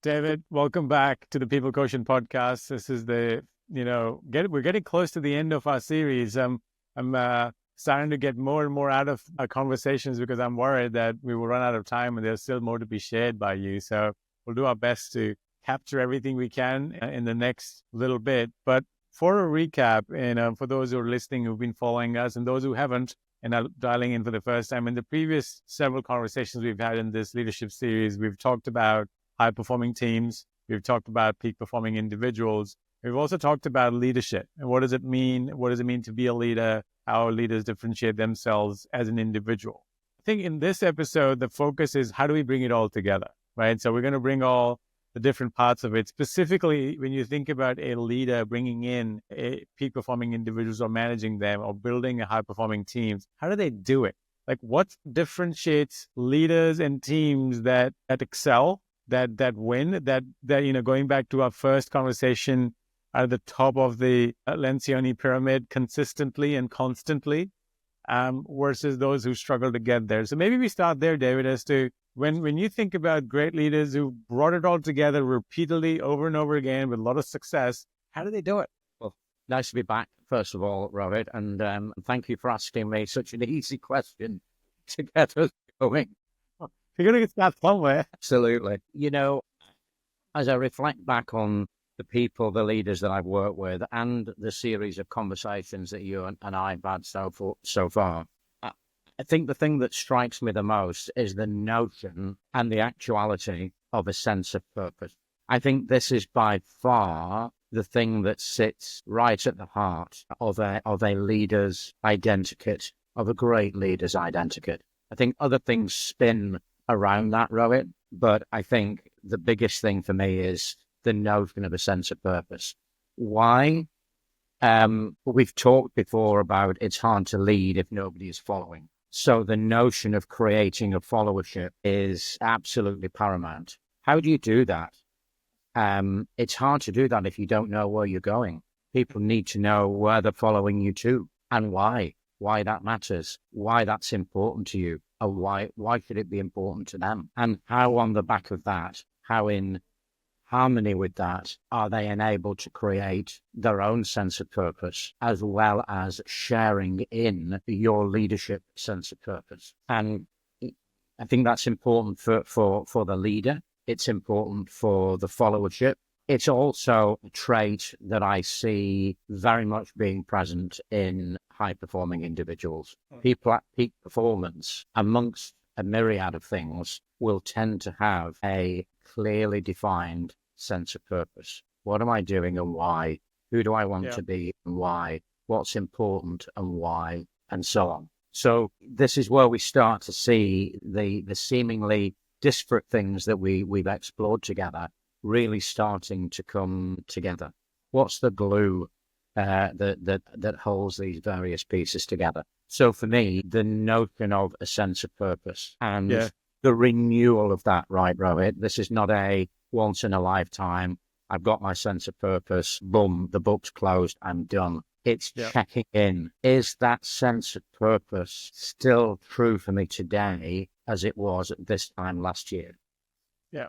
David, welcome back to the People Quotient Podcast. This is we're getting close to the end of our series. I'm starting to get more and more out of our conversations because I'm worried that we will run out of time and there's still more to be shared by you. So we'll do our best to capture everything we can in the next little bit. But for a recap, and for those who are listening, who've been following us, and those who haven't and are dialing in for the first time, in the previous several conversations we've had in this leadership series, we've talked about high-performing teams. We've talked about peak-performing individuals. We've also talked about leadership. And what does it mean? What does it mean to be a leader? How leaders differentiate themselves as an individual? I think in this episode, the focus is how do we bring it all together, right? So we're going to bring all the different parts of it. Specifically, when you think about a leader bringing in peak-performing individuals or managing them or building a high-performing teams, how do they do it? Like what differentiates leaders and teams that excel, that win, that going back to our first conversation, at the top of the Lencioni pyramid consistently and constantly, versus those who struggle to get there. So maybe we start there, David, as to when you think about great leaders who brought it all together repeatedly over and over again with a lot of success, how do they do it? Well, nice to be back, first of all, Rohit, and thank you for asking me such an easy question to get us going. You're going to start somewhere. Absolutely. As I reflect back on the people, the leaders that I've worked with, and the series of conversations that you and I've had so far, I think the thing that strikes me the most is the notion and the actuality of a sense of purpose. I think this is by far the thing that sits right at the heart of a leader's identikit, of a great leader's identikit. I think other things spin around that, Rohit, but I think the biggest thing for me is the notion of a sense of purpose. Why? We've talked before about it's hard to lead if nobody is following. So the notion of creating a followership is absolutely paramount. How do you do that? It's hard to do that if you don't know where you're going. People need to know where they're following you to and why that matters, why that's important to you, and why should it be important to them, and how on the back of that, how in harmony with that, are they enabled to create their own sense of purpose as well as sharing in your leadership sense of purpose. And I think that's important for the leader. It's important for the followership. It's also a trait that I see very much being present in high-performing individuals. People at peak performance, amongst a myriad of things, will tend to have a clearly defined sense of purpose. What am I doing and why? Who do I want to be and why? What's important and why? And so on. So this is where we start to see the seemingly disparate things that we've explored together really starting to come together. What's the glue that holds these various pieces together? So for me, the notion of a sense of purpose and the renewal of that, right, Rohit? This is not a once in a lifetime, I've got my sense of purpose, boom, the book's closed, I'm done. It's checking in. Is that sense of purpose still true for me today as it was at this time last year? Yeah.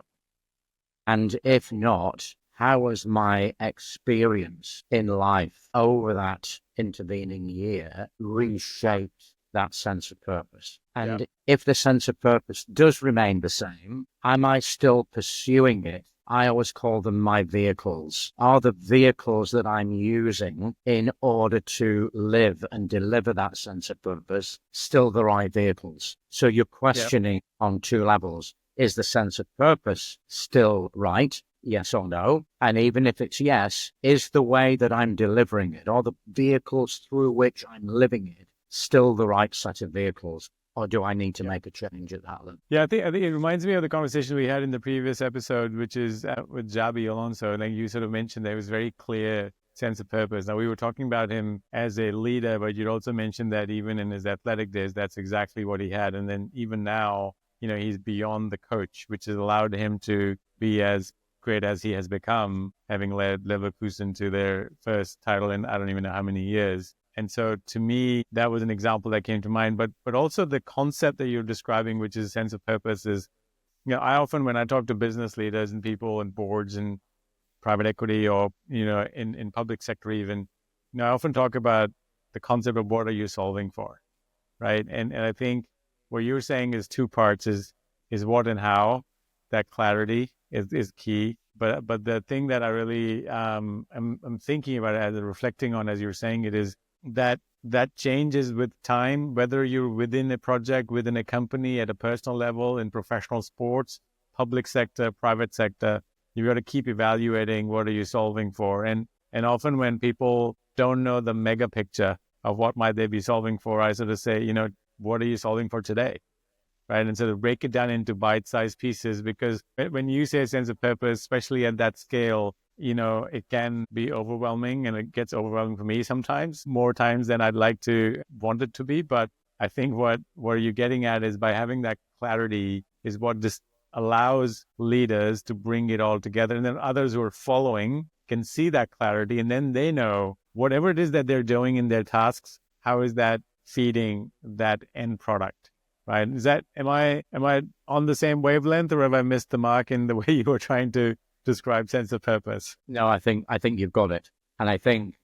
And if not, how has my experience in life over that intervening year reshaped that sense of purpose? And if the sense of purpose does remain the same, am I still pursuing it? I always call them my vehicles. Are the vehicles that I'm using in order to live and deliver that sense of purpose still the right vehicles? So you're questioning on two levels. Is the sense of purpose still right? Yes or no? And even if it's yes, is the way that I'm delivering it, or the vehicles through which I'm living it, still the right set of vehicles? Or do I need to make a change at that level? Yeah, I think it reminds me of the conversation we had in the previous episode, which is with Jabi Alonso. Like you sort of mentioned, there was very clear sense of purpose. Now, we were talking about him as a leader, but you'd also mentioned that even in his athletic days, that's exactly what he had. And then even now, he's beyond the coach, which has allowed him to be as great as he has become, having led Leverkusen to their first title in I don't even know how many years. And so to me, that was an example that came to mind. But also the concept that you're describing, which is a sense of purpose, is I often, when I talk to business leaders and people and boards and private equity or, in public sector even, I often talk about the concept of what are you solving for, right? And I think what you're saying is two parts, is what and how. That clarity is key. But the thing that I really I'm thinking about as reflecting on as you're saying it is that changes with time, whether you're within a project, within a company, at a personal level, in professional sports, public sector, private sector. You've got to keep evaluating what are you solving for. And often when people don't know the mega picture of what might they be solving for, I sort of say, what are you solving for today? Right. And sort of break it down into bite-sized pieces, because when you say a sense of purpose, especially at that scale, it can be overwhelming, and it gets overwhelming for me sometimes, more times than I'd like to want it to be. But I think what you're getting at is by having that clarity is what just allows leaders to bring it all together. And then others who are following can see that clarity, and then they know whatever it is that they're doing in their tasks, how is that feeding that end product? Right? Am I on the same wavelength, or have I missed the mark in the way you were trying to describe sense of purpose? No, I think you've got it. And I think,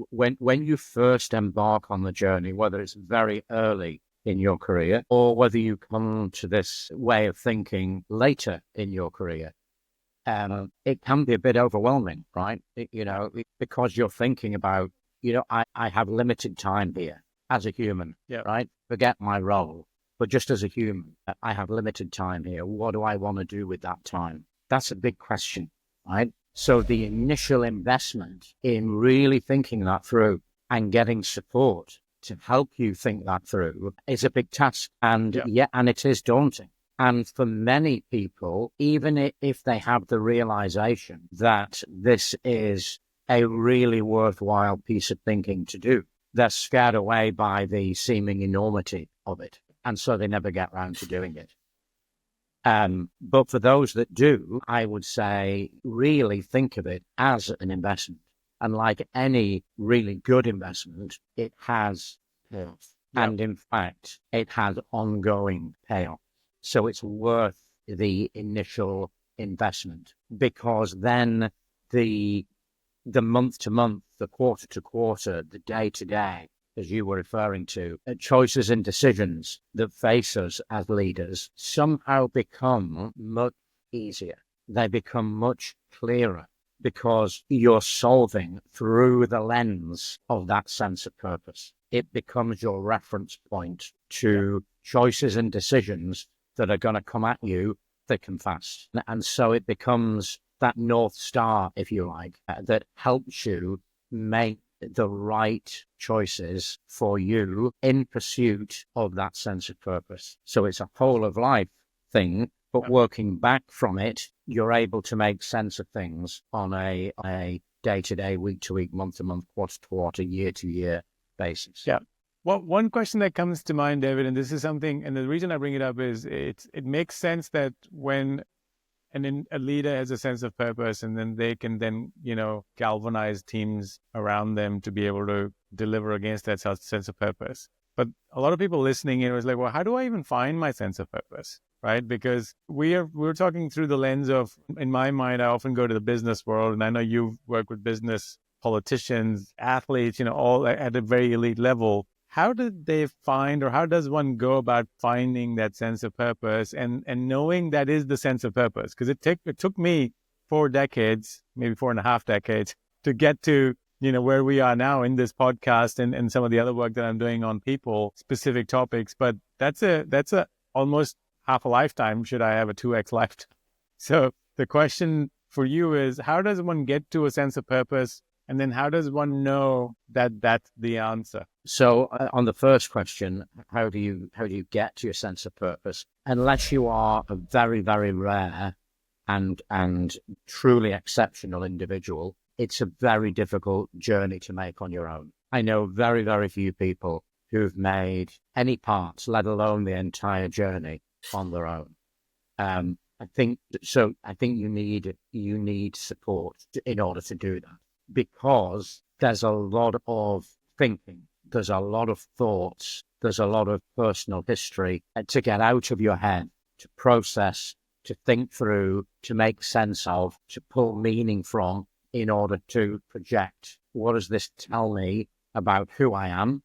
when you first embark on the journey, whether it's very early in your career or whether you come to this way of thinking later in your career, it can be a bit overwhelming, right? Because you're thinking about, I have limited time here as a human, right? Forget my role. But just as a human, I have limited time here. What do I want to do with that time? That's a big question, right? So the initial investment in really thinking that through and getting support to help you think that through is a big task. And and it is daunting. And for many people, even if they have the realization that this is a really worthwhile piece of thinking to do, they're scared away by the seeming enormity of it. And so they never get around to doing it. But for those that do, I would say really think of it as an investment. And like any really good investment, it has payoff. And in fact, it has ongoing payoff. So it's worth the initial investment, because then the month to month, the quarter to quarter, the day to day, as you were referring to, choices and decisions that face us as leaders somehow become much easier. They become much clearer, because you're solving through the lens of that sense of purpose. It becomes your reference point to choices and decisions that are going to come at you thick and fast. And so it becomes that North Star, if you like, that helps you make the right choices for you in pursuit of that sense of purpose. So it's a whole of life thing, but working back from it, you're able to make sense of things on a day-to-day, week-to-week, month-to-month, quarter-to-quarter, year-to-year basis. Yeah. Well, one question that comes to mind, David, and this is something, and the reason I bring it up is it makes sense that when a leader has a sense of purpose, and then they can then, galvanize teams around them to be able to deliver against that sense of purpose. But a lot of people listening in was like, well, how do I even find my sense of purpose? Right? Because we're talking through the lens of, in my mind, I often go to the business world, and I know you've worked with business politicians, athletes, all at a very elite level. How did they find, or how does one go about finding that sense of purpose and knowing that is the sense of purpose? Because it took me 4 decades, maybe 4.5 decades, to get to, where we are now in this podcast and some of the other work that I'm doing on people specific topics. But that's a almost half a lifetime, should I have a 2x lifetime. So the question for you is, how does one get to a sense of purpose? And then how does one know that that's the answer? So on the first question, how do you get to your sense of purpose? Unless you are a very, very rare and truly exceptional individual, it's a very difficult journey to make on your own. I know very, very few people who've made any parts, let alone the entire journey, on their own. I think you need support in order to do that, because there's a lot of thinking, there's a lot of thoughts, there's a lot of personal history to get out of your head to process, to think through, to make sense of, to pull meaning from in order to project. What does this tell me about who I am,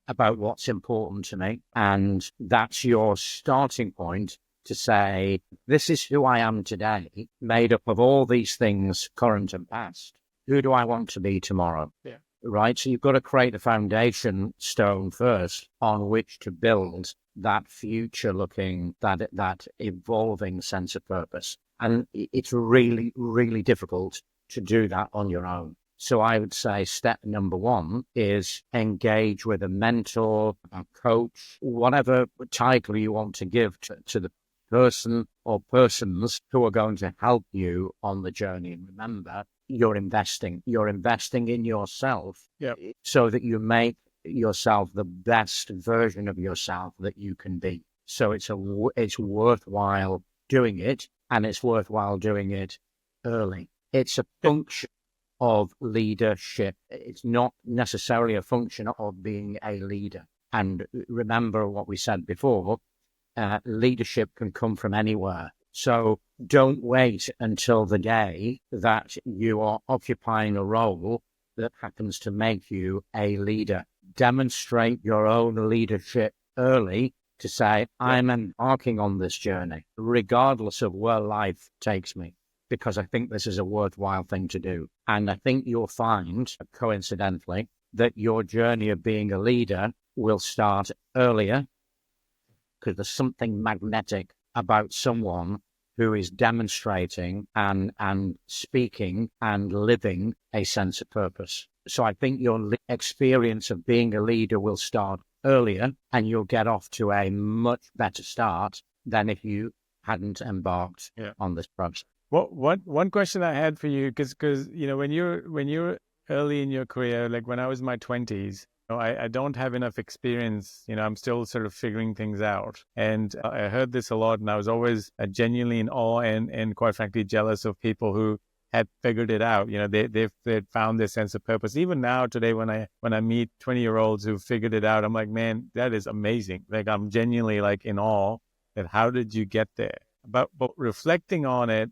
about what's important to me? And that's your starting point to say, this is who I am today, made up of all these things, current and past. Who do I want to be tomorrow? Yeah. Right? So you've got to create a foundation stone first on which to build that future looking, that evolving sense of purpose. And it's really, really difficult to do that on your own. So I would say step number one is engage with a mentor, a coach, whatever title you want to give to the person or persons who are going to help you on the journey. And remember, you're investing in yourself. Yep. So that you make yourself the best version of yourself that you can be. So it's worthwhile doing it, and it's worthwhile doing it early. It's a function of leadership. It's not necessarily a function of being a leader. And remember what we said before, leadership can come from anywhere. So don't wait until the day that you are occupying a role that happens to make you a leader. Demonstrate your own leadership early to say, I'm embarking on this journey, regardless of where life takes me, because I think this is a worthwhile thing to do. And I think you'll find, coincidentally, that your journey of being a leader will start earlier, because there's something magnetic about someone who is demonstrating and speaking and living a sense of purpose. So I think your experience of being a leader will start earlier, and you'll get off to a much better start than if you hadn't embarked on this process. One question I had for you, because when you're early in your career, like when I was in my 20s, I don't have enough experience. I'm still sort of figuring things out. And I heard this a lot, and I was always genuinely in awe and quite frankly jealous of people who had figured it out. They've found their sense of purpose. Even now today, when I meet 20-year-olds who've figured it out, I'm like, man, that is amazing. Like, I'm genuinely like in awe that how did you get there? But reflecting on it,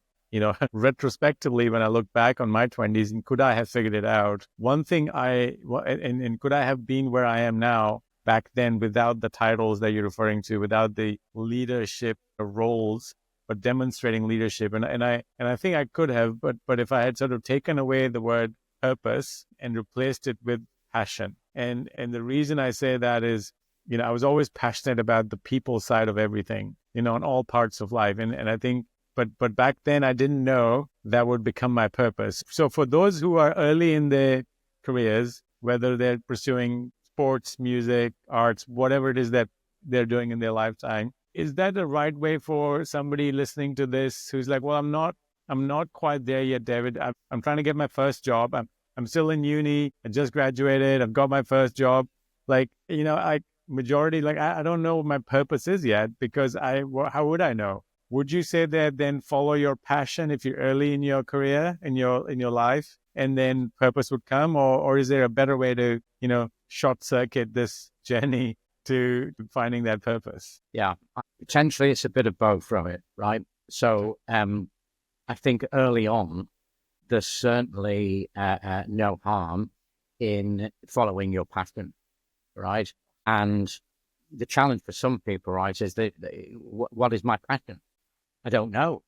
retrospectively, when I look back on my 20s, and could I have figured it out? One thing and could I have been where I am now back then without the titles that you're referring to, without the leadership roles, but demonstrating leadership? And I think I could have, but if I had sort of taken away the word purpose and replaced it with passion. And the reason I say that is, I was always passionate about the people side of everything, in all parts of life. And I think, but back then I didn't know that would become my purpose. So for those who are early in their careers, whether they're pursuing sports, music, arts, whatever it is that they're doing in their lifetime, is that the right way for somebody listening to this who's like, well, I'm not quite there yet, David. I'm trying to get my first job. I'm still in uni. I just graduated. I've got my first job. Like, I don't know what my purpose is yet, because how would I know? Would you say that then follow your passion if you're early in your career, in your life, and then purpose would come? Or is there a better way to, short circuit this journey to finding that purpose? Yeah, potentially it's a bit of both, Rohit, right? So I think early on, there's certainly no harm in following your passion, right? And the challenge for some people, right, is that what is my passion? I don't know,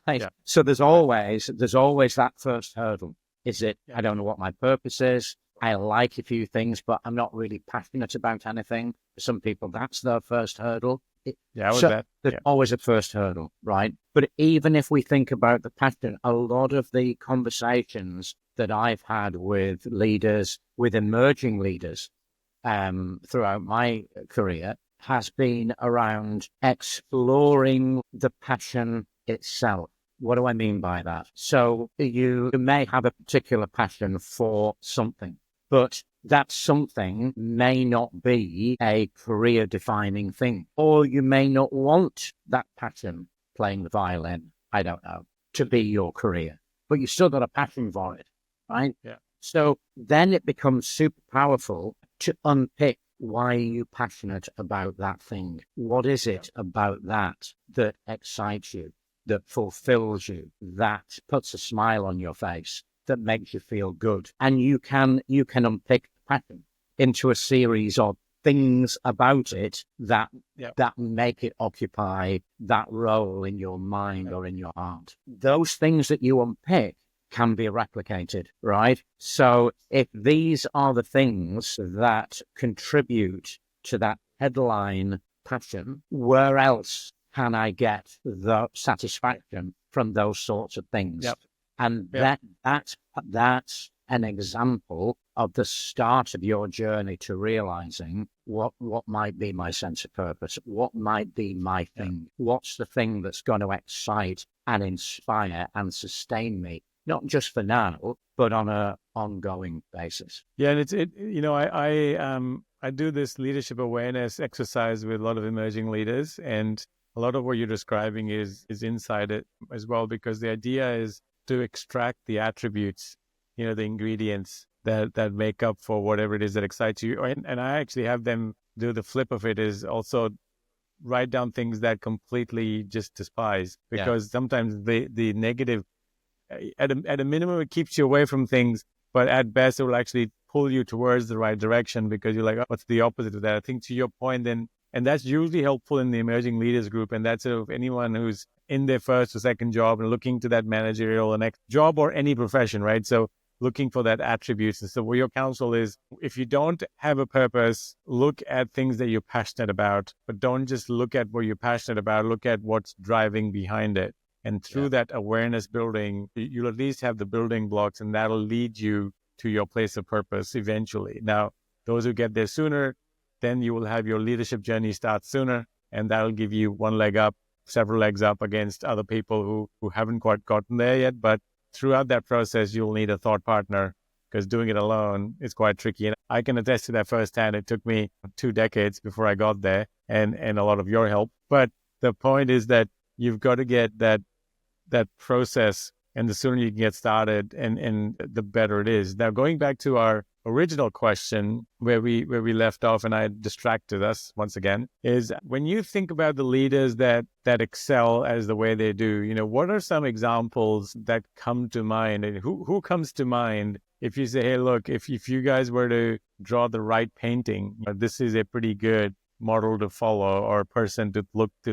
right? Yeah. So there's always that first hurdle. Is it, I don't know what my purpose is. I like a few things, but I'm not really passionate about anything. For some people, that's their first hurdle. There's always a first hurdle, right? But even if we think about the passion, a lot of the conversations that I've had with leaders, with emerging leaders throughout my career, has been around exploring the passion itself. What do I mean by that? So you may have a particular passion for something, but that something may not be a career-defining thing, or you may not want that passion, playing the violin, I don't know, to be your career, but you still got a passion for it, right? Yeah. So then it becomes super powerful to unpick Why are you passionate about that thing? What is it about that that excites you, that fulfills you, that puts a smile on your face, that makes you feel good? And you can unpick passion into a series of things about it that make it occupy that role in your mind or in your heart. Those things that you unpick can be replicated, right? So if these are the things that contribute to that headline passion, where else can I get the satisfaction from those sorts of things? Yep. And Yep. that's an example of the start of your journey to realizing what might be my sense of purpose, what might be my thing, what's the thing that's going to excite and inspire and sustain me, not just for now, but on a ongoing basis. Yeah, and I do this leadership awareness exercise with a lot of emerging leaders, and a lot of what you're describing is inside it as well, because the idea is to extract the attributes, the ingredients that make up for whatever it is that excites you. And I actually have them do the flip of it, is also write down things that completely just despise, because sometimes the negative, at a minimum, it keeps you away from things, but at best it will actually pull you towards the right direction, because you're like, oh, what's the opposite of that? I think to your point then, and that's usually helpful in the emerging leaders group, and that's sort of anyone who's in their first or second job and looking to that managerial or next job or any profession, right? So looking for that attributes. And so what your counsel is, if you don't have a purpose, look at things that you're passionate about, but don't just look at what you're passionate about, look at what's driving behind it. And through that awareness building, you'll at least have the building blocks, and that'll lead you to your place of purpose eventually. Now, those who get there sooner, then you will have your leadership journey start sooner, and that'll give you one leg up, several legs up against other people who haven't quite gotten there yet. But throughout that process, you'll need a thought partner, because doing it alone is quite tricky. And I can attest to that firsthand. It took me 2 decades before I got there, and a lot of your help. But the point is that you've got to get that process, and the sooner you can get started, and the better it is. Now, going back to our original question where we left off, and I distracted us once again, is when you think about the leaders that excel as the way they do, what are some examples that come to mind? And who comes to mind if you say, hey, look, if you guys were to draw the right painting, this is a pretty good model to follow, or person to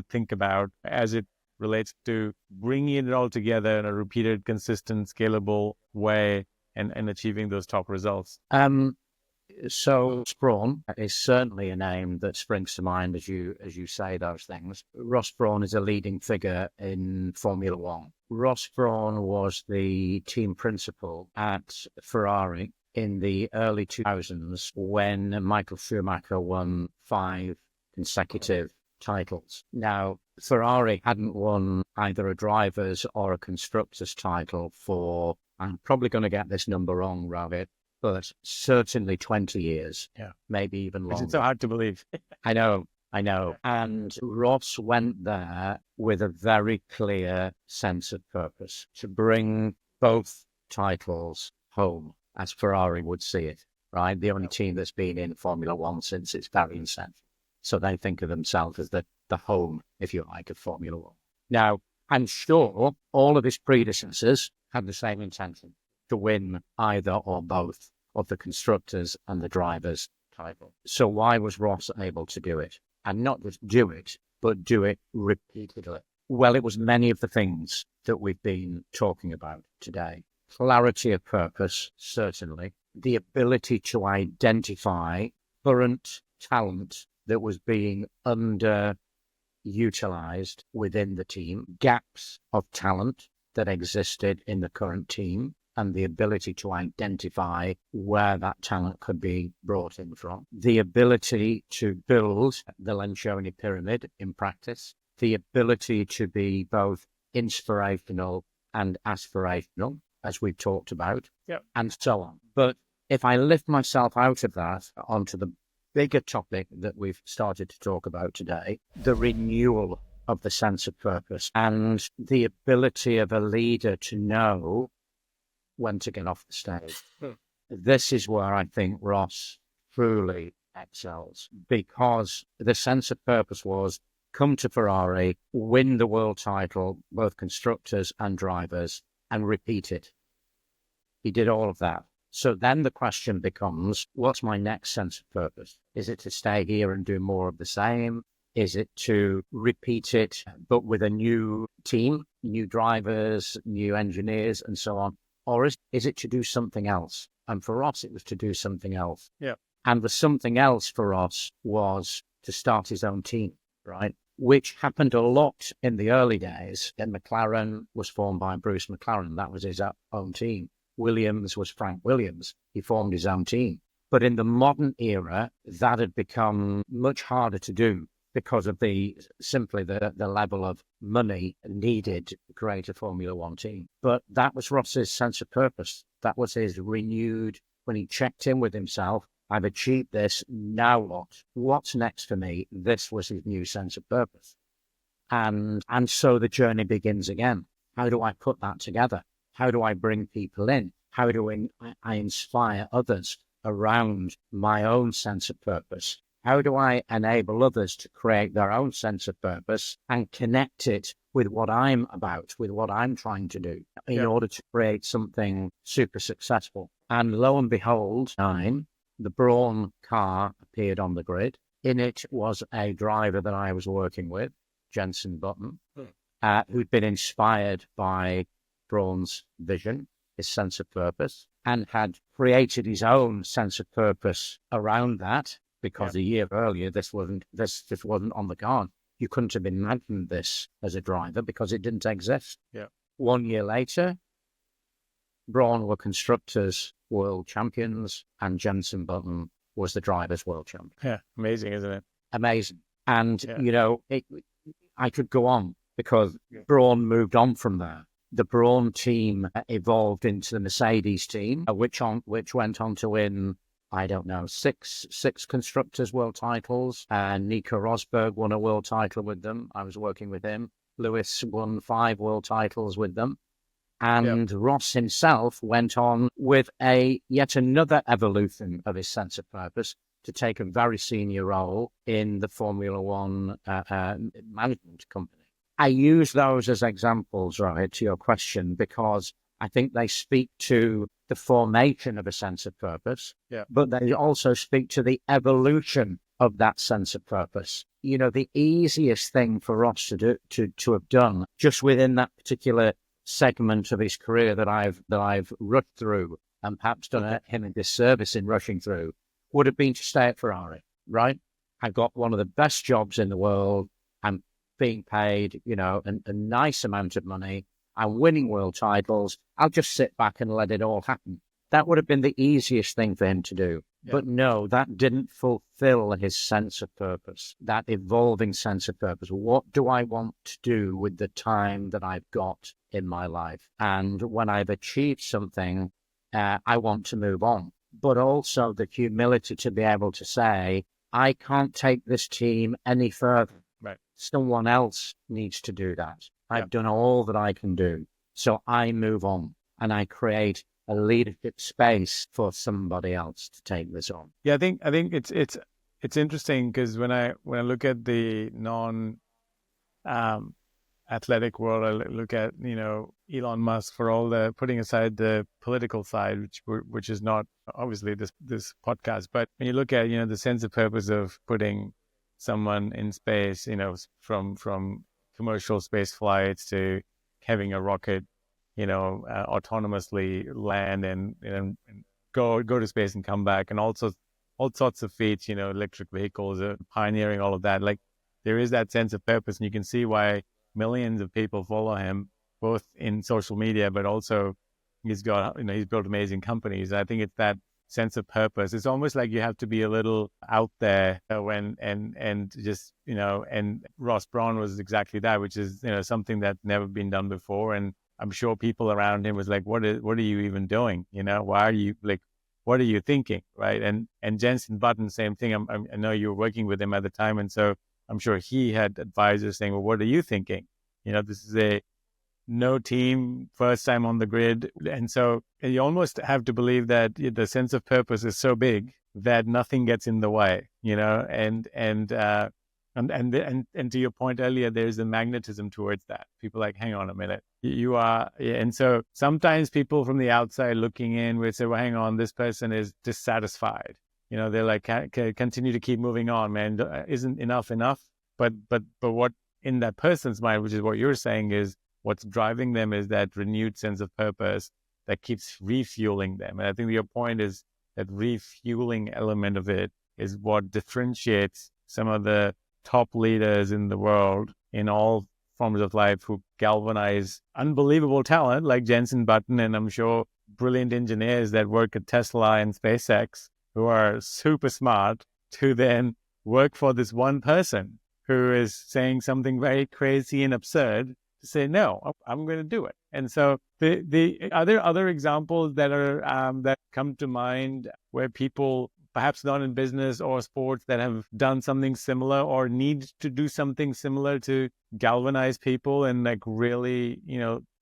think about as it relates to bringing it all together in a repeated, consistent, scalable way, and achieving those top results? So Brawn is certainly a name that springs to mind as you say those things. Ross Brawn is a leading figure in Formula One. Ross Brawn was the team principal at Ferrari in the early 2000s when Michael Schumacher won 5 consecutive titles. Now, Ferrari hadn't won either a driver's or a constructor's title for, I'm probably going to get this number wrong, Rohit, but certainly 20 years, maybe even longer. It's so hard to believe. I know. And Ross went there with a very clear sense of purpose, to bring both titles home, as Ferrari would see it, right? The only team that's been in Formula One since its very inception. So they think of themselves as the home, if you like, of Formula One. Now, I'm sure all of his predecessors had the same intention, to win either or both of the constructors and the drivers title. So why was Ross able to do it? And not just do it, but do it repeatedly. Well, it was many of the things that we've been talking about today. Clarity of purpose, certainly. The ability to identify current talent that was being underutilized within the team, gaps of talent that existed in the current team, and the ability to identify where that talent could be brought in from. The ability to build the Lencioni pyramid in practice. The ability to be both inspirational and aspirational, as we've talked about, and so on. But if I lift myself out of that onto the bigger topic that we've started to talk about today, the renewal of the sense of purpose and the ability of a leader to know when to get off the stage. This is where I think Ross truly excels because the sense of purpose was come to Ferrari, win the world title, both constructors and drivers, and repeat it. He did all of that. So then the question becomes, what's my next sense of purpose? Is it to stay here and do more of the same? Is it to repeat it, but with a new team, new drivers, new engineers, and so on? Or is it to do something else? And for us, it was to do something else. Yeah. And the something else for us was to start his own team, right? Which happened a lot in the early days. And McLaren was formed by Bruce McLaren. That was his own team. Williams was Frank Williams. He formed his own team. But in the modern era, that had become much harder to do because of the level of money needed to create a Formula One team. But that was Ross's sense of purpose. That was his renewed, when he checked in with himself, I've achieved this, now what? What's next for me? This was his new sense of purpose. And so the journey begins again. How do I put that together? How do I bring people in? How do I inspire others around my own sense of purpose? How do I enable others to create their own sense of purpose and connect it with what I'm about, with what I'm trying to do in order to create something super successful? And lo and behold, the Brawn car appeared on the grid. In it was a driver that I was working with, Jenson Button, who'd been inspired by Brawn's vision, his sense of purpose, and had created his own sense of purpose around that, because a year earlier this wasn't on the card. You couldn't have imagined this as a driver because it didn't exist. 1 year later, Brawn were constructors world champions and Jenson Button was the drivers world champion. Yeah, amazing, isn't it? Amazing. And I could go on because Brawn moved on from there. The Brawn team evolved into the Mercedes team, which went on to win, I don't know, six constructors world titles. Nico Rosberg won a world title with them. I was working with him. Lewis won 5 world titles with them. And Ross himself went on with yet another evolution of his sense of purpose to take a very senior role in the Formula One management company. I use those as examples, Rohit, to your question, because I think they speak to the formation of a sense of purpose, but they also speak to the evolution of that sense of purpose. The easiest thing for Ross to do, to have done just within that particular segment of his career that I've rushed through and perhaps done him a disservice in rushing through would have been to stay at Ferrari, right? I've got one of the best jobs in the world. I'm being paid, a nice amount of money. I'm winning world titles. I'll just sit back and let it all happen. That would have been the easiest thing for him to do. But no, that didn't fulfill his sense of purpose, that evolving sense of purpose. What do I want to do with the time that I've got in my life? And when I've achieved something, I want to move on. But also the humility to be able to say, I can't take this team any further. Right. Someone else needs to do that. I've done all that I can do. So I move on and I create a leadership space for somebody else to take this on. Yeah, I think it's interesting because when I look at the athletic world, I look at Elon Musk, for all the putting aside the political side, which is not obviously this podcast, but when you look at the sense of purpose of putting someone in space, from commercial space flights to having a rocket autonomously land and go to space and come back, and also all sorts of feats, electric vehicles, pioneering all of that. Like, there is that sense of purpose, and you can see why millions of people follow him, both in social media, but also he's got, he's built amazing companies. I think it's that sense of purpose. It's almost like you have to be a little out there and Ross Brawn was exactly that, which is, something that's never been done before. And I'm sure people around him was like, what are you even doing? Why are you what are you thinking? Right. And Jenson Button, same thing. I know you were working with him at the time. And so I'm sure he had advisors saying, well, what are you thinking? This is a no team, first time on the grid. And so you almost have to believe that the sense of purpose is so big that nothing gets in the way, and to your point earlier, there's a magnetism towards that. People are like, hang on a minute, you are, yeah. And so sometimes people from the outside looking in would say, well, hang on, this person is dissatisfied. They're like, continue to keep moving on, man. Isn't enough? But what in that person's mind, which is what you're saying, is what's driving them is that renewed sense of purpose that keeps refueling them. And I think your point is that refueling element of it is what differentiates some of the top leaders in the world in all forms of life who galvanize unbelievable talent like Jensen Button, and I'm sure brilliant engineers that work at Tesla and SpaceX who are super smart, to then work for this one person who is saying something very crazy and absurd to say, no, I'm going to do it. And so are there other examples that are that come to mind where people, perhaps not in business or sports, that have done something similar or need to do something similar to galvanize people and like really,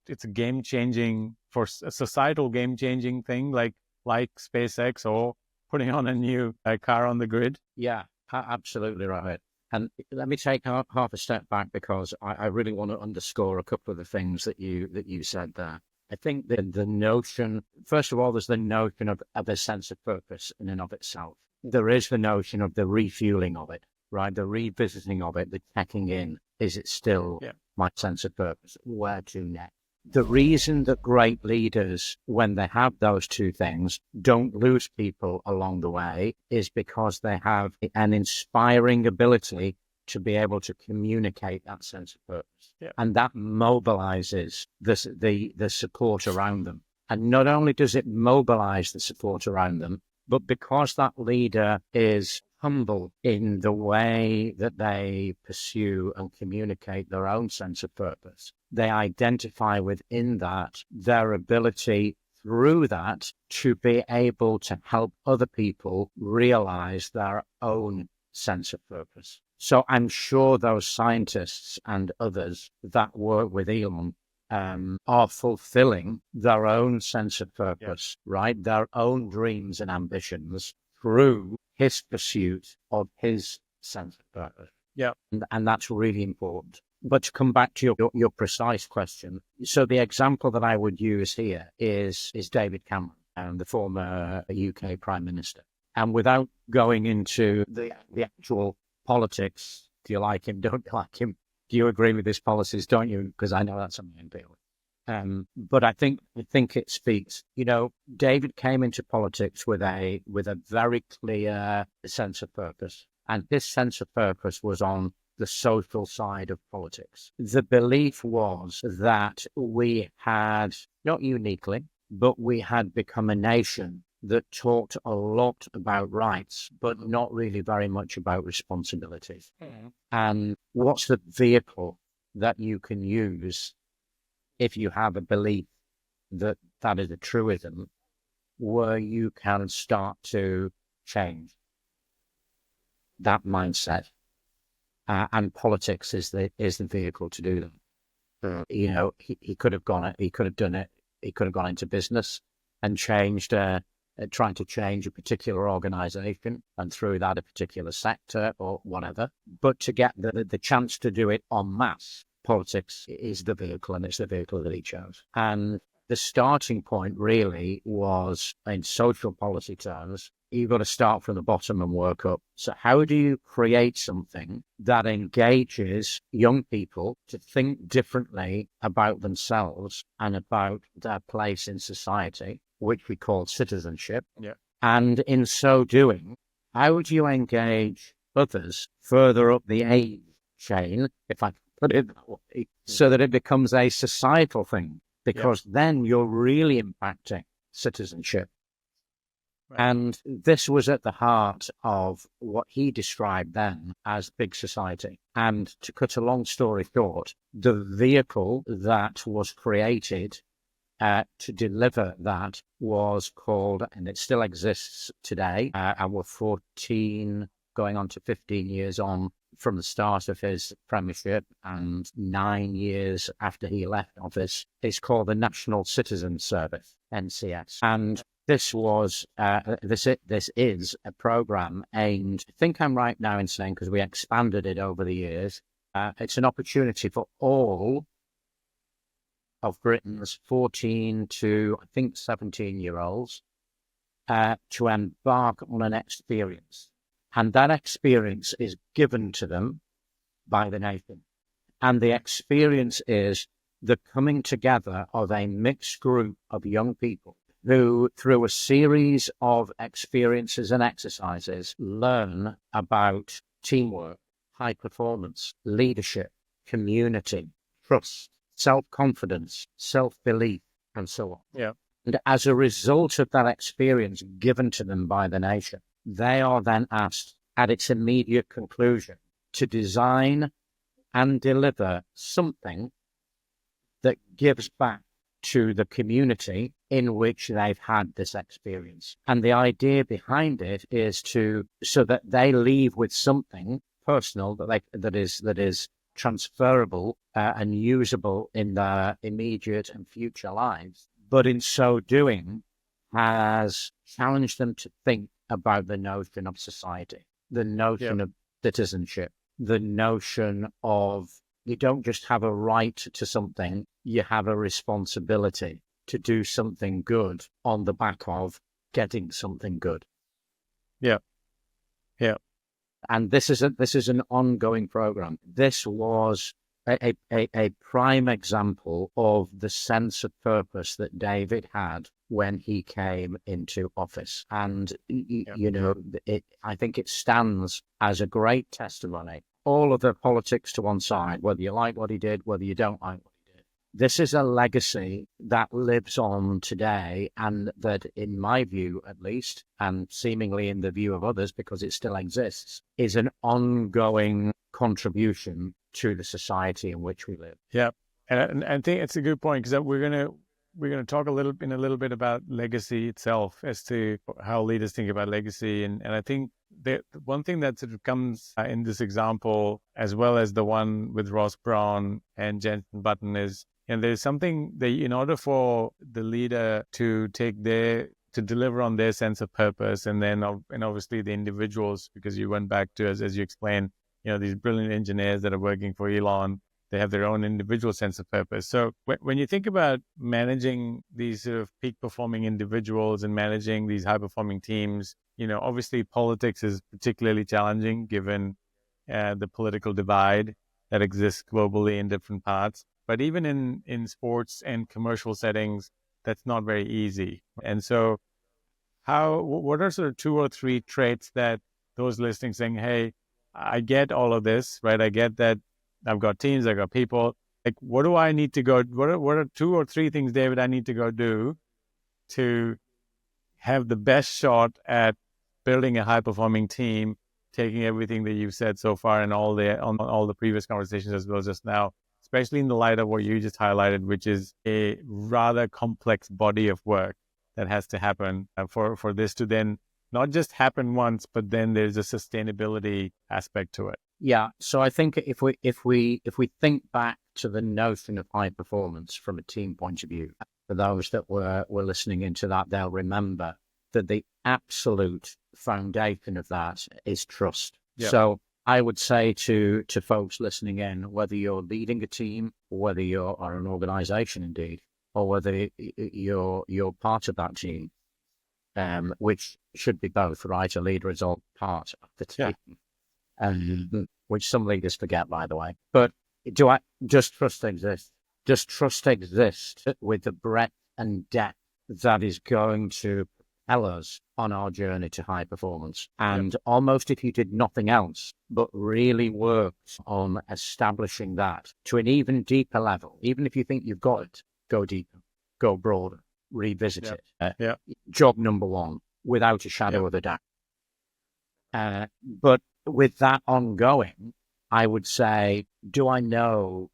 it's a game-changing, for a societal game-changing thing like SpaceX or putting on a new car on the grid? Yeah, absolutely right. And let me take half a step back, because I really want to underscore a couple of the things that you said there. I think that the notion, first of all, there's the notion of a sense of purpose in and of itself. There is the notion of the refueling of it, right? The revisiting of it, the checking in. Is it still my sense of purpose? Where to next? The reason that great leaders, when they have those two things, don't lose people along the way is because they have an inspiring ability to be able to communicate that sense of purpose. Yeah. And that mobilizes the support around them. And not only does it mobilize the support around them, but because that leader is humble in the way that they pursue and communicate their own sense of purpose, they identify within that their ability through that to be able to help other people realize their own sense of purpose. So I'm sure those scientists and others that work with Elon are fulfilling their own sense of purpose, right? Their own dreams and ambitions through his pursuit of his sense of purpose. Yeah. And that's really important. But to come back to your precise question, so the example that I would use here is David Cameron, the former UK Prime Minister. And without going into the actual politics, do you like him, don't you like him? Do you agree with his policies, don't you? Because I know that's something I deal with. But I think it speaks. David came into politics with a very clear sense of purpose, and his sense of purpose was on the social side of politics. The belief was that we had, not uniquely, but we had become a nation that talked a lot about rights, but not really very much about responsibilities. Mm-hmm. And what's the vehicle that you can use if you have a belief that is a truism, where you can start to change that mindset? And politics is the vehicle to do that. He could have gone into business and changed, trying to change a particular organization and through that a particular sector or whatever. But to get the chance to do it en masse, politics is the vehicle, and it's the vehicle that he chose. And the starting point really was, in social policy terms, you've got to start from the bottom and work up. So how do you create something that engages young people to think differently about themselves and about their place in society, which we call citizenship? Yeah. And in so doing, how do you engage others further up the age chain, if I can put it that way, so that it becomes a societal thing? Because then you're really impacting citizenship. Right. And this was at the heart of what he described then as big society. And to cut a long story short, the vehicle that was created to deliver that was called, and it still exists today, and we're 14, going on to 15 years on from the start of his premiership and 9 years after he left office. It's called the National Citizen Service, NCS. And this was this is a program aimed, I think I'm right now in saying, because we expanded it over the years, it's an opportunity for all of Britain's 14 to, I think, 17-year-olds to embark on an experience. And that experience is given to them by the nation. And the experience is the coming together of a mixed group of young people who, through a series of experiences and exercises, learn about teamwork, high performance, leadership, community, trust, self-confidence, self-belief, and so on. Yeah. And as a result of that experience given to them by the nation, they are then asked at its immediate conclusion to design and deliver something that gives back to the community in which they've had this experience. And the idea behind it is so that they leave with something personal that is transferable and usable in their immediate and future lives, but in so doing has challenged them to think about the notion of society, the notion of citizenship, the notion of you don't just have a right to something, you have a responsibility to do something good on the back of getting something good. Yeah. Yeah. And this is an ongoing program. This was a prime example of the sense of purpose that David had when he came into office. And, I think it stands as a great testimony. All of the politics to one side, whether you like what he did, whether you don't like what he did. This is a legacy that lives on today, and that, in my view at least, and seemingly in the view of others because it still exists, is an ongoing contribution to the society in which we live. Yeah, and I think it's a good point, because we're gonna talk a little bit about legacy itself, as to how leaders think about legacy, and I think the one thing that sort of comes in this example, as well as the one with Ross Brown and Jensen Button, is, and there's something that in order for the leader to deliver on their sense of purpose, and obviously the individuals, because you went back to, as you explained, these brilliant engineers that are working for Elon, they have their own individual sense of purpose. So when you think about managing these sort of peak performing individuals and managing these high performing teams, obviously politics is particularly challenging given the political divide that exists globally in different parts. But even in sports and commercial settings, that's not very easy. And so what are sort of 2 or 3 traits that those listening saying, hey, I get all of this, right? I get that I've got teams, I've got people. Like, what do I need to go? What are 2 or 3 things, David, I need to go do to have the best shot at building a high performing team, taking everything that you've said so far and all the previous conversations as well as just now, especially in the light of what you just highlighted, which is a rather complex body of work that has to happen for this to then not just happen once, but then there's a sustainability aspect to it. Yeah. So I think if we think back to the notion of high performance from a team point of view, for those that were listening into that, they'll remember that the absolute foundation of that is trust. Yep. So I would say to folks listening in, whether you're leading a team, or whether you're an organization indeed, or whether you're part of that team, which should be both, right? A leader is all part of the team. Yeah. Which some leaders forget, by the way. But does trust exist? Does trust exist with the breadth and depth that is going to propel us on our journey to high performance? And almost if you did nothing else, but really worked on establishing that to an even deeper level, even if you think you've got it, go deeper, go broader, revisit it. Job number 1, without a shadow of a doubt. But with that ongoing, I would say, do I know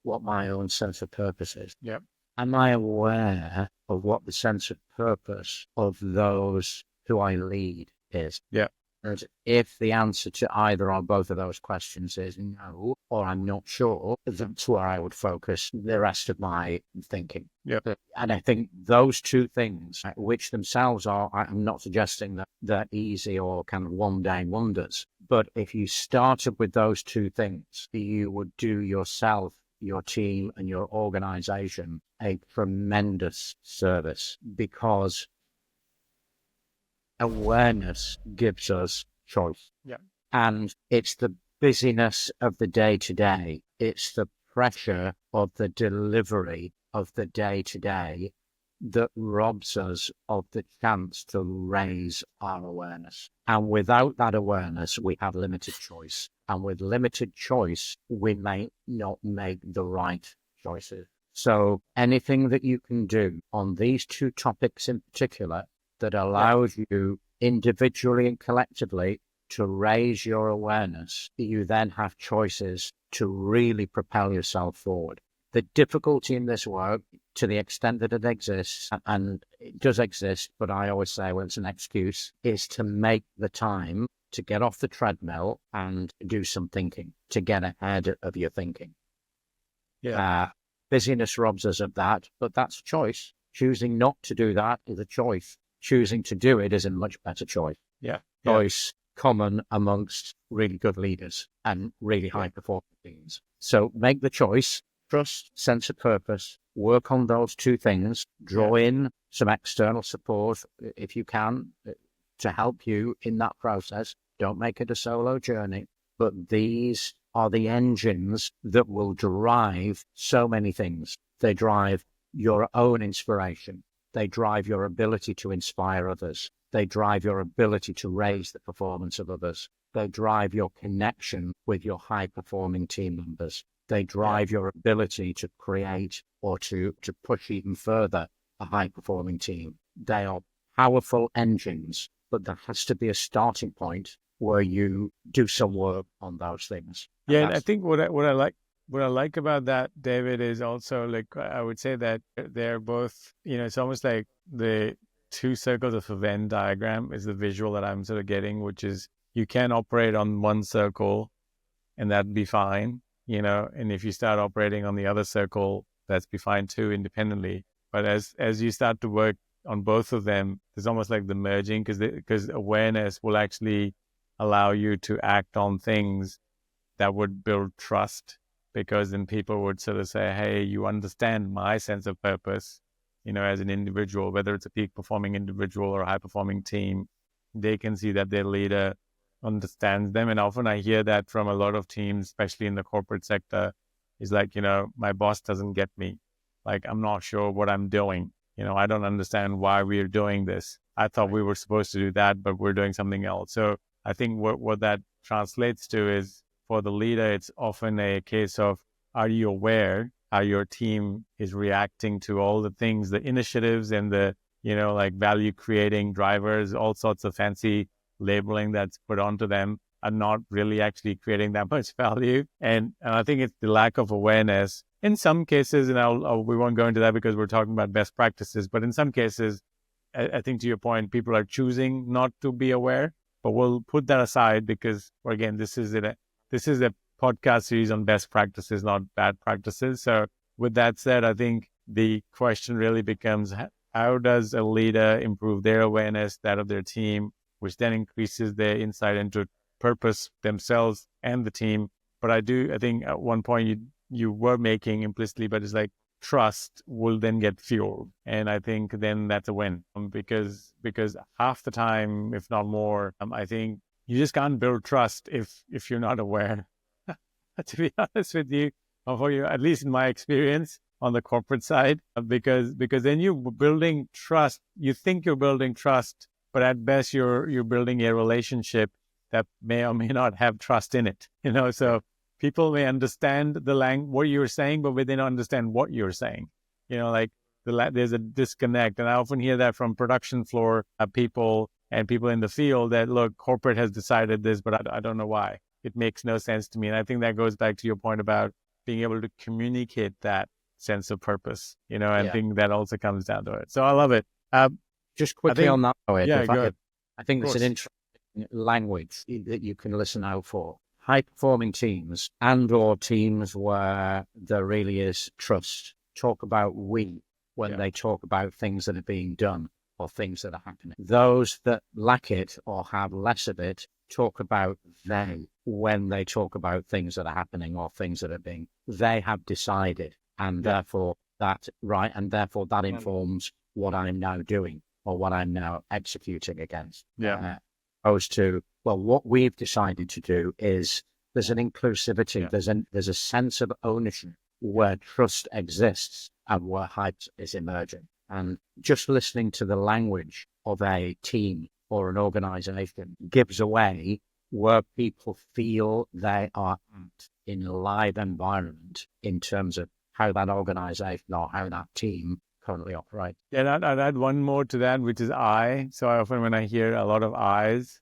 what my own sense of purpose is? Yep. Am I aware of what the sense of purpose of those who I lead is? Yeah. And if the answer to either or both of those questions is no, or I'm not sure, that's where I would focus the rest of my thinking. Yeah. And I think those two things, which themselves are, I'm not suggesting that they're easy or kind of one-day wonders, but if you started with those two things, you would do yourself, your team, and your organization a tremendous service, because awareness gives us choice. Yeah. And it's the busyness of the day-to-day, it's the pressure of the delivery of the day-to-day that robs us of the chance to raise our awareness. And without that awareness, we have limited choice. And with limited choice, we may not make the right choices. So anything that you can do on these two topics in particular that allows you individually and collectively to raise your awareness, you then have choices to really propel yourself forward. The difficulty in this work, to the extent that it exists, and it does exist, but I always say, well, it's an excuse, is to make the time to get off the treadmill and do some thinking, to get ahead of your thinking. Busyness robs us of that, but that's a choice. Choosing not to do that is a choice. Choosing to do it is a much better choice. Choice common amongst really good leaders and really high-performing teams. So make the choice, trust, sense of purpose, work on those two things, draw in some external support if you can to help you in that process. Don't make it a solo journey, but these are the engines that will drive so many things. They drive your own inspiration. They drive your ability to inspire others. They drive your ability to raise the performance of others. They drive your connection with your high-performing team members. They drive your ability to create or to push even further a high-performing team. They are powerful engines, but there has to be a starting point where you do some work on those things. And I think what I like about that, David, is also, like, I would say that they're both, it's almost like the two circles of a Venn diagram is the visual that I'm sort of getting, which is you can operate on one circle and that'd be fine, and if you start operating on the other circle, that's be fine too, independently. But as you start to work on both of them, there's almost like the merging, because awareness will actually allow you to act on things that would build trust, because then people would sort of say, hey, you understand my sense of purpose, as an individual, whether it's a peak performing individual or a high performing team, they can see that their leader understands them. And often I hear that from a lot of teams, especially in the corporate sector, is like, my boss doesn't get me. Like, I'm not sure what I'm doing. I don't understand why we're doing this. I thought we were supposed to do that, but we're doing something else. So I think what that translates to is, for the leader, it's often a case of, are you aware how your team is reacting to all the things, the initiatives and the, like value creating drivers, all sorts of fancy labeling that's put onto them, are not really actually creating that much value. And I think it's the lack of awareness in some cases, and we won't go into that because we're talking about best practices, but in some cases, I think to your point, people are choosing not to be aware, but we'll put that aside because, again, this is a podcast series on best practices, not bad practices. So with that said, I think the question really becomes, how does a leader improve their awareness, that of their team, which then increases their insight into purpose themselves and the team. But I think at one point you were making implicitly, but it's like trust will then get fueled. And I think then that's a win, because half the time, if not more, I think you just can't build trust if you're not aware. To be honest with you, for you, at least in my experience on the corporate side, because then you're building trust. You think you're building trust, but at best you're building a relationship that may or may not have trust in it. So people may understand what you're saying, but they don't understand what you're saying. Like there's a disconnect, and I often hear that from production floor people and people in the field that, look, corporate has decided this, but I don't know why. It makes no sense to me. And I think that goes back to your point about being able to communicate that sense of purpose, I think that also comes down to it. So I love it. Just quickly on that, go ahead. I think it's an interesting language that you can listen out for. High-performing teams and or teams where there really is trust talk about we when they talk about things that are being done or things that are happening. Those that lack it or have less of it talk about they when they talk about things that are happening or things that are being, they have decided, and therefore that informs what I'm now doing or what I'm now executing against. Opposed to, well, what we've decided to do is there's an inclusivity, there's a sense of ownership where trust exists and where hype is emerging. And just listening to the language of a team or an organization gives away where people feel they are at in a live environment in terms of how that organization or how that team currently operates. Yeah, I'd add one more to that, which is I. So I often, when I hear a lot of I's,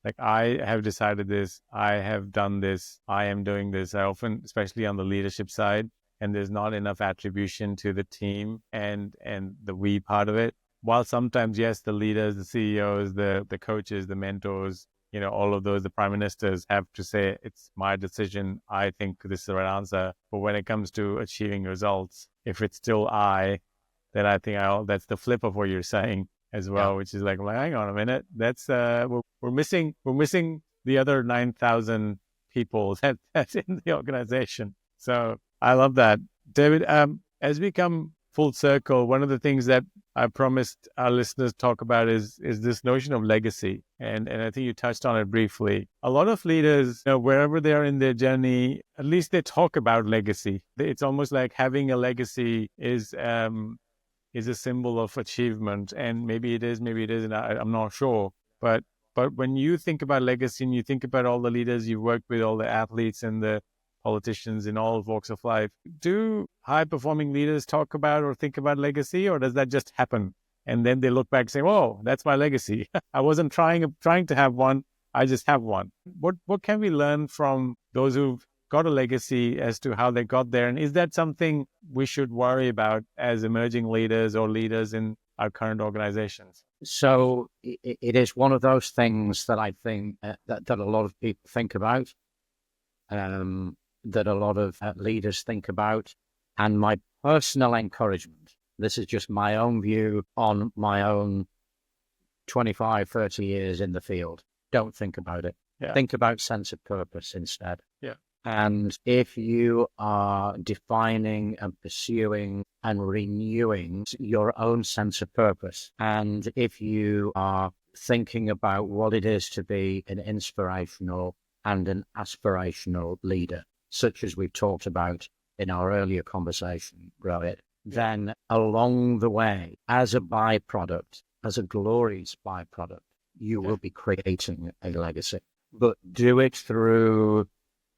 like I have decided this, I have done this, I am doing this, I often, especially on the leadership side, and there's not enough attribution to the team and the we part of it. While sometimes, yes, the leaders, the CEOs, the coaches, the mentors, all of those, the prime ministers have to say, it's my decision, I think this is the right answer. But when it comes to achieving results, if it's still I, then I think that's the flip of what you're saying as well, which is like, well, hang on a minute, that's we're missing the other 9,000 people that's in the organization. So I love that, David. As we come full circle, one of the things that I promised our listeners talk about is this notion of legacy, and I think you touched on it briefly. A lot of leaders, wherever they are in their journey, at least they talk about legacy. It's almost like having a legacy is a symbol of achievement, and maybe it is, maybe it isn't. I'm not sure, but when you think about legacy and you think about all the leaders you've worked with, all the athletes and the politicians in all walks of life, do high-performing leaders talk about or think about legacy, or does that just happen? And then they look back and say, "Oh, that's my legacy. I wasn't trying to have one. I just have one." What can we learn from those who've got a legacy as to how they got there? And is that something we should worry about as emerging leaders or leaders in our current organizations? So it is one of those things that I think that a lot of people think about. That a lot of leaders think about. And my personal encouragement, this is just my own view on my own 25, 30 years in the field. Don't think about it. Think about sense of purpose instead. And if you are defining and pursuing and renewing your own sense of purpose, and if you are thinking about what it is to be an inspirational and an aspirational leader, such as we've talked about in our earlier conversation, Rohit, then along the way, as a byproduct, as a glorious byproduct, you will be creating a legacy. But do it through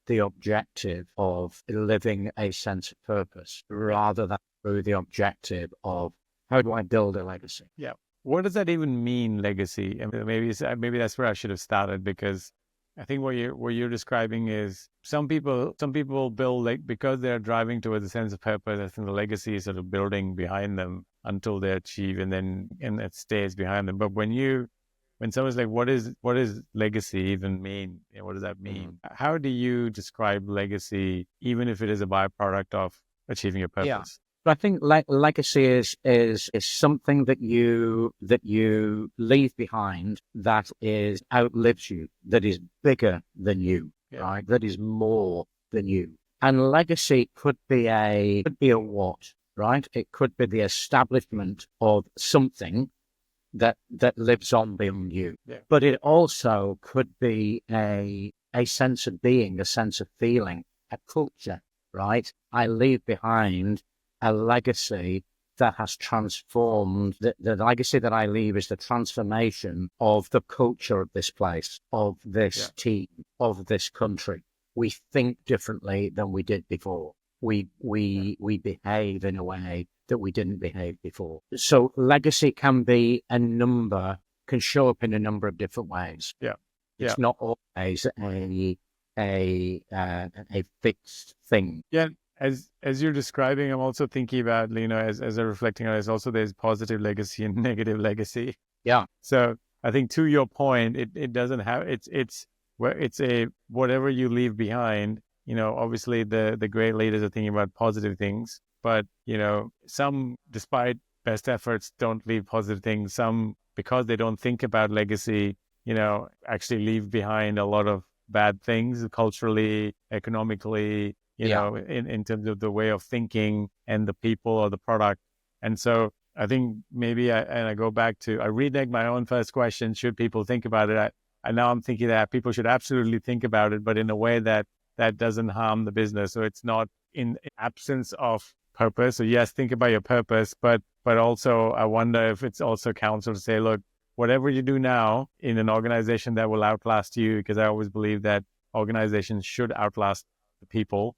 the objective of living a sense of purpose rather than through the objective of how do I build a legacy? Yeah. What does that even mean, legacy? And maybe that's where I should have started, because I think what you're describing is some people build, like, because they're driving towards a sense of purpose. I think the legacy is sort of building behind them until they achieve, and it stays behind them. But when someone's like, what does legacy even mean? What does that mean? How do you describe legacy, even if it is a byproduct of achieving your purpose? Yeah. But I think legacy is something that you leave behind that outlives you, that is bigger than you, right? That is more than you. And legacy could be a what, right? It could be the establishment of something that lives on beyond you. But it also could be a sense of being, a sense of feeling, a culture, right? I leave behind a legacy that has transformed. The legacy that I leave is the transformation of the culture of this place, of this team, of this country. We think differently than we did before. We behave in a way that we didn't behave before. So legacy can show up in a number of different ways. It's not always a fixed thing. As you're describing, I'm also thinking about, as I'm reflecting on it, also there's positive legacy and negative legacy. So I think to your point, it doesn't have, it's where it's a, whatever you leave behind, obviously the great leaders are thinking about positive things, but, some, despite best efforts, don't leave positive things. Some, because they don't think about legacy, actually leave behind a lot of bad things culturally, economically, in terms of the way of thinking and the people or the product. And so I think maybe I go back to, I renege my own first question, should people think about it? And now I'm thinking that people should absolutely think about it, but in a way that doesn't harm the business. So it's not in absence of purpose. So yes, think about your purpose, but also I wonder if it's also counsel to say, look, whatever you do now in an organization that will outlast you, because I always believe that organizations should outlast the people,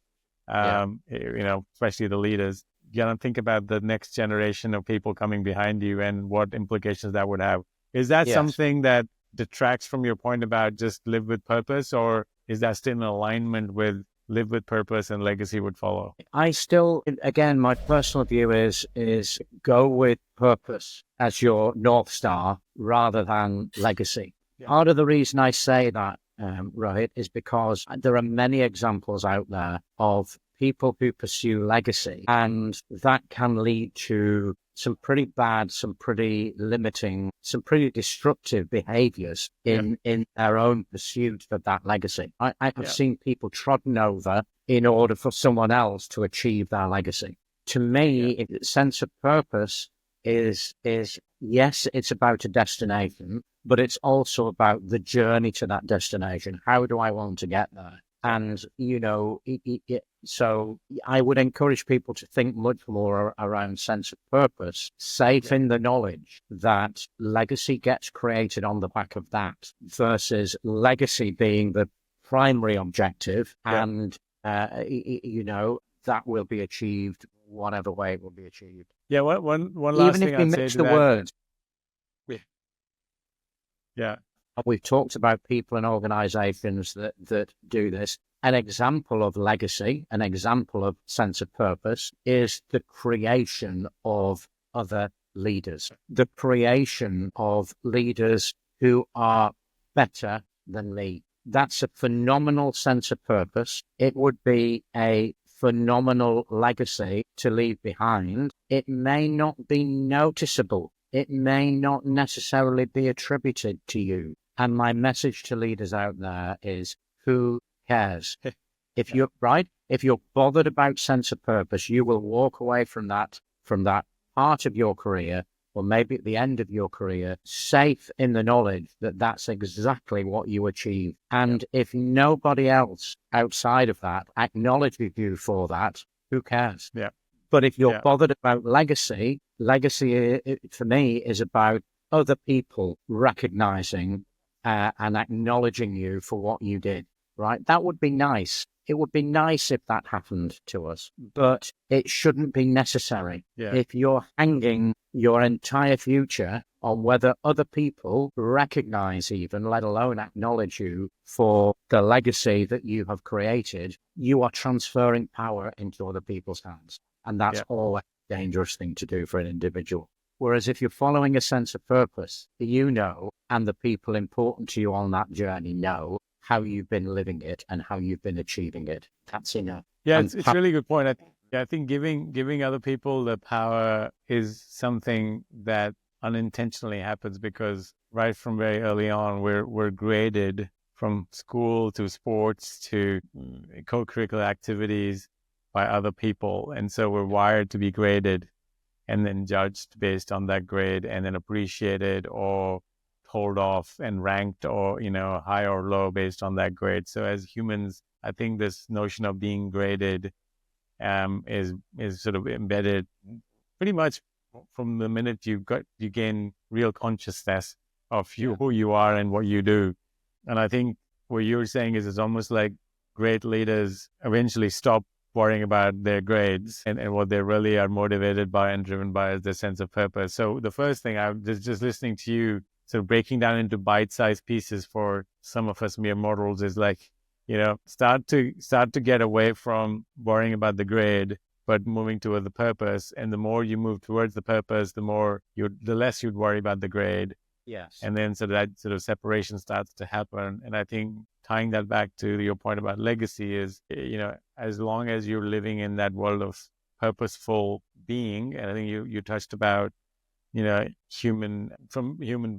especially the leaders. You gotta think about the next generation of people coming behind you and what implications that would have. Is that something that detracts from your point about just live with purpose, or is that still in alignment with live with purpose and legacy would follow? I still, again, my personal view is go with purpose as your North Star rather than legacy. Yeah. Part of the reason I say that, Rohit, is because there are many examples out there of people who pursue legacy, and that can lead to some pretty bad, some pretty limiting, some pretty destructive behaviors in their own pursuit of that legacy. I've seen people trodden over in order for someone else to achieve their legacy. To me, sense of purpose is yes, it's about a destination, but it's also about the journey to that destination. How do I want to get there? And, so I would encourage people to think much more around sense of purpose, safe in the knowledge that legacy gets created on the back of that versus legacy being the primary objective. And, that will be achieved whatever way it will be achieved. Yeah. One last thing I'd say to that. Even if we mix the words. Yeah. We've talked about people and organizations that do this. An example of legacy, an example of sense of purpose is the creation of other leaders, the creation of leaders who are better than me. That's a phenomenal sense of purpose. It would be a phenomenal legacy to leave behind. It may not be noticeable. It may not necessarily be attributed to you. And my message to leaders out there is, who cares? If you're bothered about sense of purpose, you will walk away from that part of your career, or maybe at the end of your career, safe in the knowledge that that's exactly what you achieved. And if nobody else outside of that acknowledges you for that, who cares? Yeah. But if you're bothered about legacy for me is about other people recognizing and acknowledging you for what you did, right? That would be nice. It would be nice if that happened to us, but it shouldn't be necessary. Yeah. If you're hanging your entire future on whether other people recognize even, let alone acknowledge you for the legacy that you have created, you are transferring power into other people's hands. And that's always a dangerous thing to do for an individual. Whereas if you're following a sense of purpose, and the people important to you on that journey know how you've been living it and how you've been achieving it. That's enough. Yeah, it's a really good point. I think giving other people the power is something that unintentionally happens because right from very early on, we're graded from school to sports to co-curricular activities by other people. And so we're wired to be graded and then judged based on that grade and then appreciated or told off and ranked or, high or low based on that grade. So as humans, I think this notion of being graded is sort of embedded pretty much from the minute you gain real consciousness of who you are and what you do. And I think what you're saying is it's almost like great leaders eventually stop worrying about their grades and what they really are motivated by and driven by is their sense of purpose. So the first thing I was just listening to you, so breaking down into bite-sized pieces for some of us mere mortals is like, start to get away from worrying about the grade, but moving toward the purpose. And the more you move towards the purpose, the less you'd worry about the grade. Yes. And then so that sort of separation starts to happen. And I think tying that back to your point about legacy is, as long as you're living in that world of purposeful being, and I think you touched about, human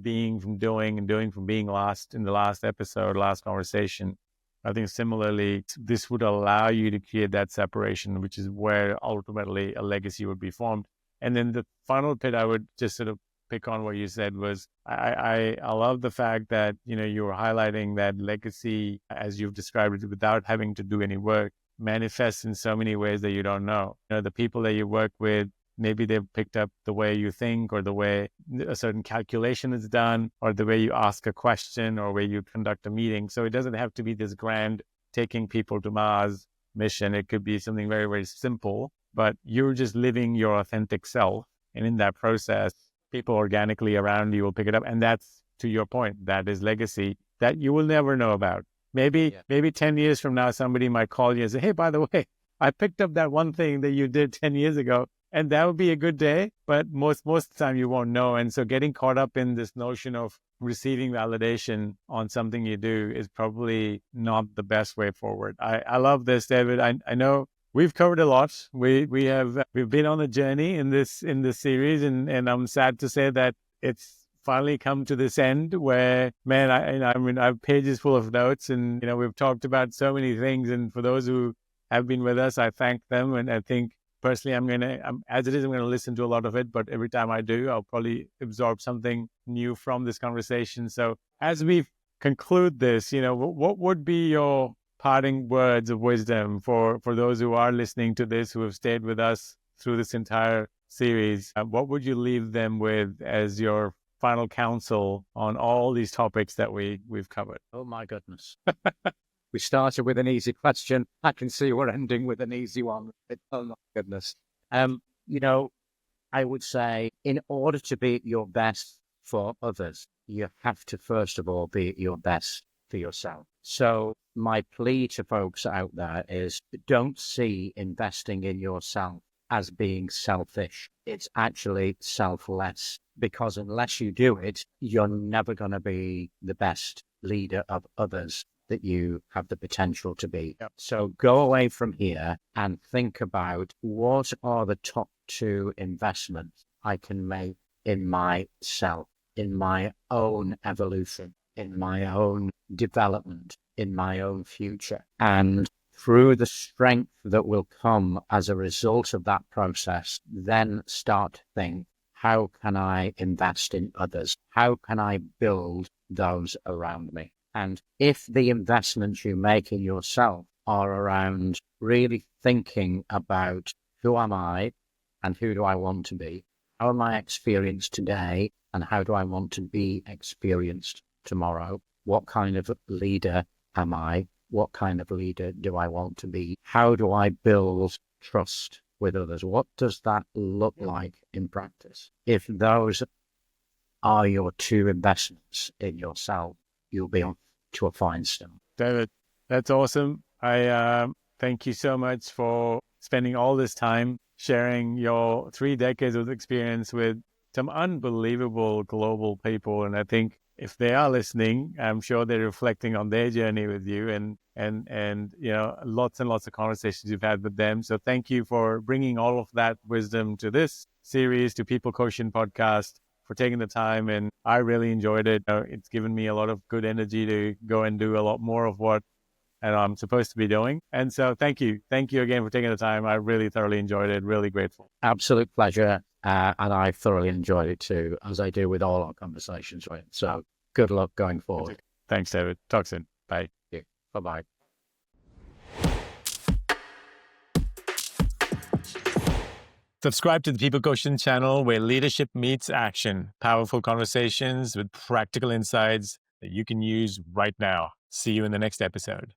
being, from doing, and doing from being last in the last episode, last conversation. I think similarly, this would allow you to create that separation, which is where ultimately a legacy would be formed. And then the final bit I would just sort of pick on what you said was, I love the fact that, you were highlighting that legacy, as you've described it, without having to do any work, manifests in so many ways that you don't know. The people that you work with, maybe they've picked up the way you think, or the way a certain calculation is done, or the way you ask a question, or way you conduct a meeting. So it doesn't have to be this grand taking people to Mars mission. It could be something very, very simple, but you're just living your authentic self. And in that process, people organically around you will pick it up. And that's, to your point, that is legacy that you will never know about. Maybe 10 years from now, somebody might call you and say, hey, by the way, I picked up that one thing that you did 10 years ago. And that would be a good day, but most of the time you won't know. And so getting caught up in this notion of receiving validation on something you do is probably not the best way forward. I love this, David. I know we've covered a lot. We've been on a journey in this series, and I'm sad to say that it's finally come to this end where, man, I have pages full of notes, and we've talked about so many things. And for those who have been with us, I thank them, and I think. Personally, I'm going to listen to a lot of it, but every time I do, I'll probably absorb something new from this conversation. So as we conclude this, what would be your parting words of wisdom for those who are listening to this, who have stayed with us through this entire series? What would you leave them with as your final counsel on all these topics that we've covered? Oh, my goodness. We started with an easy question. I can see we're ending with an easy one. Oh, my goodness. I would say, in order to be at your best for others, you have to, first of all, be at your best for yourself. So my plea to folks out there is, don't see investing in yourself as being selfish. It's actually selfless, because unless you do it, you're never going to be the best leader of others that you have the potential to be. Yep. So go away from here and think about, what are the top 2 investments I can make in myself, in my own evolution, in my own development, in my own future. And through the strength that will come as a result of that process, then start to think, how can I invest in others? How can I build those around me? And if the investments you make in yourself are around really thinking about, who am I and who do I want to be? How am I experienced today and how do I want to be experienced tomorrow? What kind of leader am I? What kind of leader do I want to be? How do I build trust with others? What does that look like in practice? If those are your 2 investments in yourself, you'll be on to a fine start. David, that's awesome. I thank you so much for spending all this time sharing your 3 decades of experience with some unbelievable global people. And I think if they are listening, I'm sure they're reflecting on their journey with you, and lots and lots of conversations you've had with them. So thank you for bringing all of that wisdom to this series, to People Quotient Podcast, for taking the time. And I really enjoyed it. It's given me a lot of good energy to go and do a lot more of what I'm supposed to be doing. And so thank you. Thank you again for taking the time. I really thoroughly enjoyed it. Really grateful. Absolute pleasure. And I thoroughly enjoyed it too, as I do with all our conversations. Right. So good luck going forward. Thanks, David. Talk soon. Bye. Yeah. Bye-bye. Subscribe to the People Quotient channel, where leadership meets action. Powerful conversations with practical insights that you can use right now. See you in the next episode.